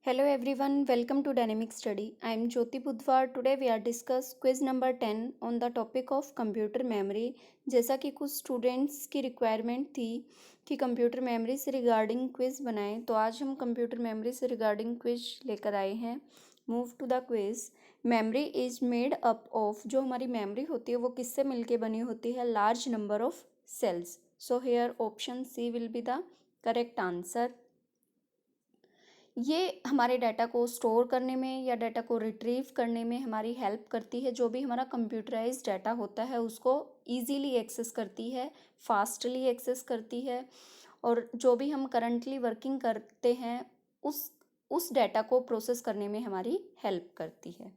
Hello everyone, welcome to Dynamic Study. I am Jyoti Budhwar. Today we are discuss quiz number 10 on the topic of computer memory. जैसा कि कुछ students की requirement थी कि computer memory से regarding quiz बनाएं, तो आज हम कंप्यूटर मेमोरी से रिगार्डिंग क्विज लेकर आए हैं. Move to the quiz. Memory is made up of, जो हमारी मेमोरी होती है वो किससे मिलके बनी होती है? Large number of cells. So here option C will be the correct answer. ये हमारे डाटा को स्टोर करने में या डाटा को रिट्रीव करने में हमारी हेल्प करती है. जो भी हमारा कंप्यूटराइज्ड डाटा होता है उसको इजीली एक्सेस करती है, फास्टली एक्सेस करती है, और जो भी हम करंटली वर्किंग करते हैं उस डाटा को प्रोसेस करने में हमारी हेल्प करती है.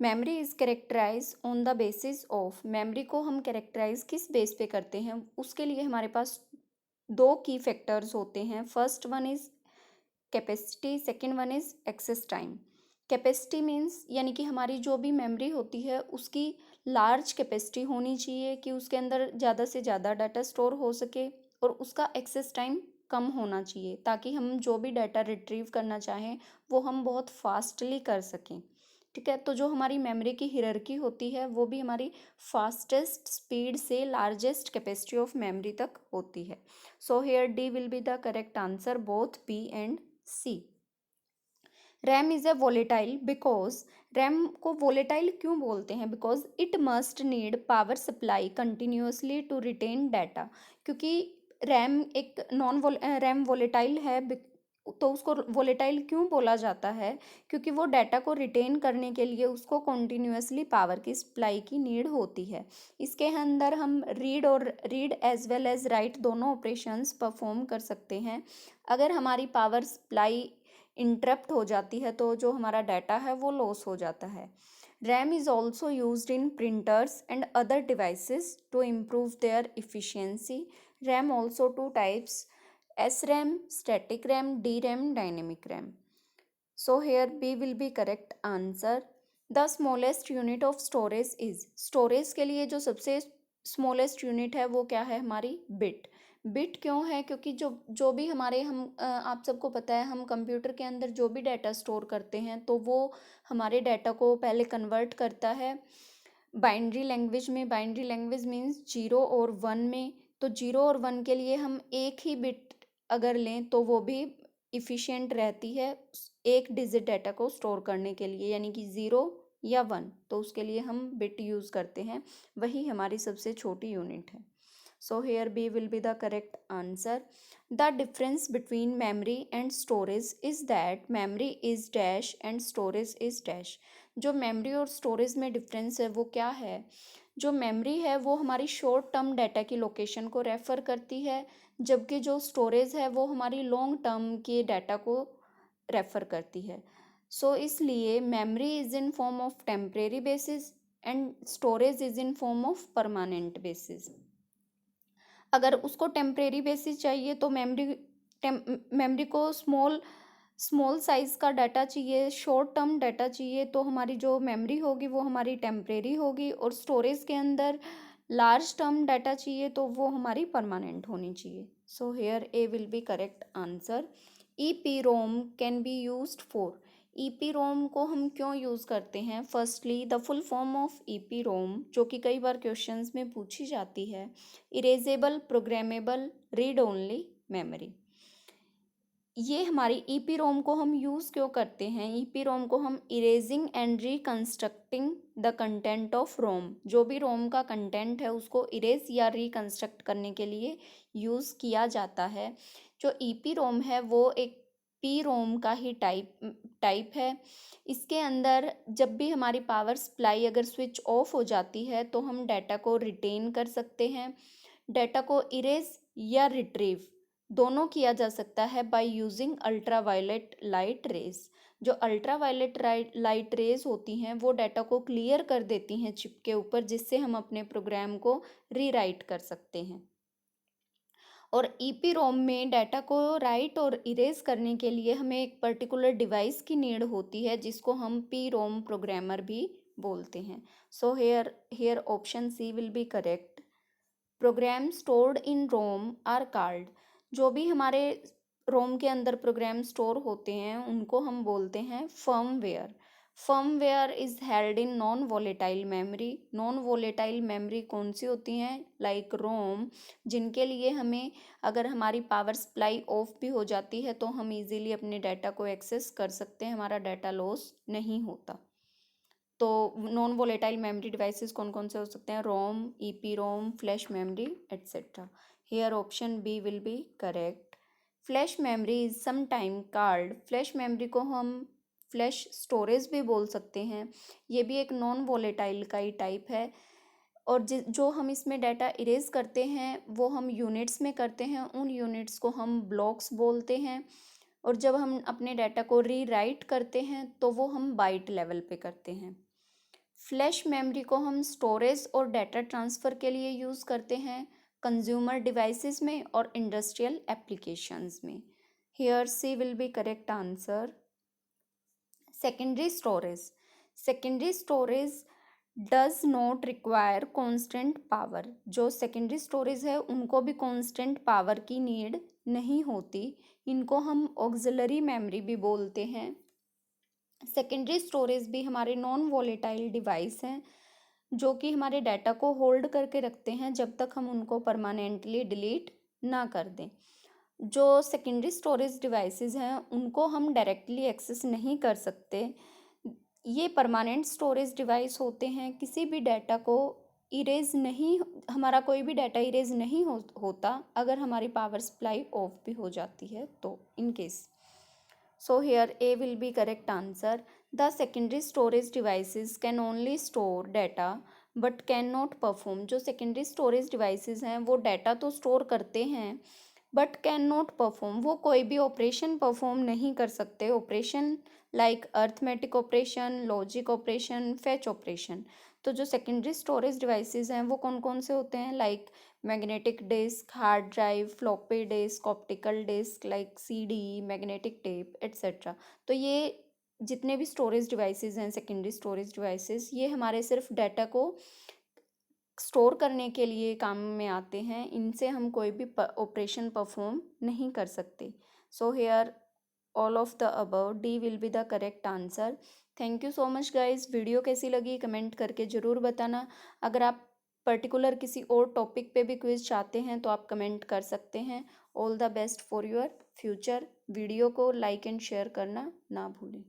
Memory is characterise on the basis of. Memory को हम कैरेक्टराइज किस बेस पे करते हैं? उसके लिए हमारे पास दो की फैक्टर्स होते हैं. First one is capacity, second one is access time. Capacity means यानी कि हमारी जो भी मेमोरी होती है उसकी लार्ज कैपेसिटी होनी चाहिए कि उसके अंदर ज़्यादा से ज़्यादा डाटा स्टोर हो सके, और उसका एक्सेस टाइम कम होना चाहिए ताकि हम जो भी डाटा रिट्रीव करना चाहें वो हम बहुत फास्टली कर सकें. ठीक है, तो जो हमारी मेमोरी की हियरार्की होती है वो भी हमारी फास्टेस्ट स्पीड से लार्जेस्ट कैपेसिटी ऑफ मेमोरी तक होती है. So here D will be the correct answer, both B and C. RAM is a volatile because, RAM को वोलेटाइल क्यों बोलते हैं? Because it must need power supply continuously to retain data. क्योंकि RAM एक RAM volatile है, तो उसको volatile क्यों बोला जाता है? क्योंकि वो डाटा को रिटेन करने के लिए उसको कंटिन्यूसली पावर की सप्लाई की नीड होती है. इसके अंदर हम read as well as write दोनों ऑपरेशंस परफॉर्म कर सकते हैं. अगर हमारी पावर सप्लाई इंटरप्ट हो जाती है तो जो हमारा डाटा है वो लॉस हो जाता है. RAM is also used in printers and other devices to improve their efficiency. RAM also two types: SRAM, static RAM, DRAM, dynamic RAM. So here B will be correct answer. The smallest unit of storage is, storage के लिए जो सबसे smallest unit है वो क्या है? हमारी bit. Bit क्यों है? क्योंकि जो भी हमारे आप सबको पता है हम कंप्यूटर के अंदर जो भी डाटा स्टोर करते हैं तो वो हमारे डाटा को पहले कन्वर्ट करता है बाइनरी लैंग्वेज में. बाइनरी लैंग्वेज मीन्स 0 और 1 में. तो 0 और 1 के लिए हम एक ही बिट अगर लें तो वो भी इफ़िशियंट रहती है एक डिजिट डाटा को स्टोर करने के लिए, यानी कि 0 या 1, तो उसके लिए हम बिट यूज़ करते हैं. वही हमारी सबसे छोटी यूनिट है. So here B will be the correct answer. The difference between memory and storage is that memory is dash and storage is dash. जो मेमोरी और स्टोरेज में डिफरेंस है वो क्या है? जो मेमोरी है वो हमारी शॉर्ट टर्म डाटा की लोकेशन को रेफ़र करती है, जबकि जो स्टोरेज है वो हमारी लॉन्ग टर्म के डाटा को रेफ़र करती है. सो इसलिए memory is in form of temporary basis and storage is in form of permanent basis. अगर उसको टेम्परेरी बेसिस चाहिए तो मेमोरी को स्मॉल साइज़ का डाटा चाहिए, शॉर्ट टर्म डाटा चाहिए, तो हमारी जो मेमोरी होगी वो हमारी टेम्परेरी होगी. और स्टोरेज के अंदर लार्ज टर्म डाटा चाहिए तो वो हमारी परमानेंट होनी चाहिए. So here A will be correct answer. EPROM can be used for. EPROM को हम क्यों यूज़ करते हैं? Firstly the full form of EPROM, जो कि कई बार क्वेश्चंस में पूछी जाती है: erasable programmable read only memory. ये हमारी EPROM को हम यूज़ क्यों करते हैं? EPROM को हम erasing and reconstructing the content of ROM, जो भी रोम का कंटेंट है उसको इरेज या रिकंस्ट्रक्ट करने के लिए यूज़ किया जाता है. जो EPROM है वो एक PROM का ही टाइप है. इसके अंदर जब भी हमारी पावर सप्लाई अगर स्विच ऑफ हो जाती है तो हम डाटा को रिटेन कर सकते हैं. डाटा को इरेज या रिट्रीव दोनों किया जा सकता है by using ultraviolet light rays. जो अल्ट्रावायलेट लाइट रेज होती हैं वो डाटा को क्लियर कर देती हैं चिप के ऊपर, जिससे हम अपने प्रोग्राम को रीराइट कर सकते हैं. और EPROM में डाटा को राइट और इरेज करने के लिए हमें एक पर्टिकुलर डिवाइस की नीड होती है जिसको हम PROM प्रोग्रामर भी बोलते हैं. So here option C will be correct. Program stored in ROM are called. जो भी हमारे रोम के अंदर प्रोग्राम स्टोर होते हैं उनको हम बोलते हैं firmware. Firmware is held in non volatile memory. Non volatile memory कौन सी होती हैं? लाइक रोम, जिनके लिए हमें अगर हमारी पावर सप्लाई ऑफ भी हो जाती है तो हम इजीली अपने डाटा को एक्सेस कर सकते हैं, हमारा डाटा लॉस नहीं होता। तो नॉन वोलेटाइल मेमोरी डिवाइसेस कौन कौन से हो सकते हैं? ROM, EP ROM, flash memory etcetera. Here option B will be correct. Flash memory is some time called, flash memory को हम फ्लैश स्टोरेज भी बोल सकते हैं। ये भी एक नॉन वोलेटाइल का ही टाइप है। और जो हम इसमें डाटा इरेज करते हैं वो हम यूनिट्स में करते हैं, उन यूनिट्स को हम ब्लॉक्स बोलते हैं। और जब हम अपने डाटा को रीराइट करते हैं तो वो हम बाइट लेवल पे करते हैं। फ्लैश मेमोरी को हम स्टोरेज और डाटा ट्रांसफ़र के लिए यूज़ करते हैं कंज्यूमर डिवाइसेस में और इंडस्ट्रियल एप्लीकेशंस में। Here C will be correct answer. Secondary storage, secondary storage does not require constant power. जो सेकेंडरी स्टोरेज है उनको भी कॉन्स्टेंट पावर की नीड नहीं होती, इनको हम ऑक्सिलरी मेमोरी भी बोलते हैं। सेकेंडरी स्टोरेज भी हमारे नॉन वोलेटाइल डिवाइस हैं जो कि हमारे डाटा को होल्ड करके रखते हैं जब तक हम उनको परमानेंटली डिलीट ना कर दें। जो सेकेंडरी स्टोरेज डिवाइसेस हैं उनको हम डायरेक्टली एक्सेस नहीं कर सकते। ये परमानेंट स्टोरेज डिवाइस होते हैं, किसी भी डाटा को इरेज नहीं, हमारा कोई भी डाटा इरेज नहीं होता अगर हमारी पावर सप्लाई ऑफ भी हो जाती है तो, in case. So here A will be correct answer. The secondary storage devices can only store data but cannot perform. जो secondary storage devices हैं वो डाटा तो स्टोर करते हैं बट कैन नॉट परफॉर्म, वो कोई भी ऑपरेशन परफॉर्म नहीं कर सकते। Operation like arithmetic operation, logic operation, fetch operation. तो जो सेकेंडरी स्टोरेज डिवाइसेस हैं वो कौन कौन से होते हैं? Like magnetic disk, hard drive, floppy disk, optical disk like CD, magnetic tape etcetera. तो ये जितने भी स्टोरेज डिवाइसेस हैं, सेकेंडरी स्टोरेज डिवाइसेस, ये हमारे सिर्फ डाटा को स्टोर करने के लिए काम में आते हैं, इनसे हम कोई भी ऑपरेशन परफॉर्म नहीं कर सकते। So here all of the above, D will be the correct answer. Thank you so much guys. Video कैसी लगी कमेंट करके ज़रूर बताना। अगर आप पर्टिकुलर किसी और टॉपिक पे भी क्विज चाहते हैं तो आप कमेंट कर सकते हैं। All the best for your future. Video को लाइक एंड शेयर करना ना भूलें।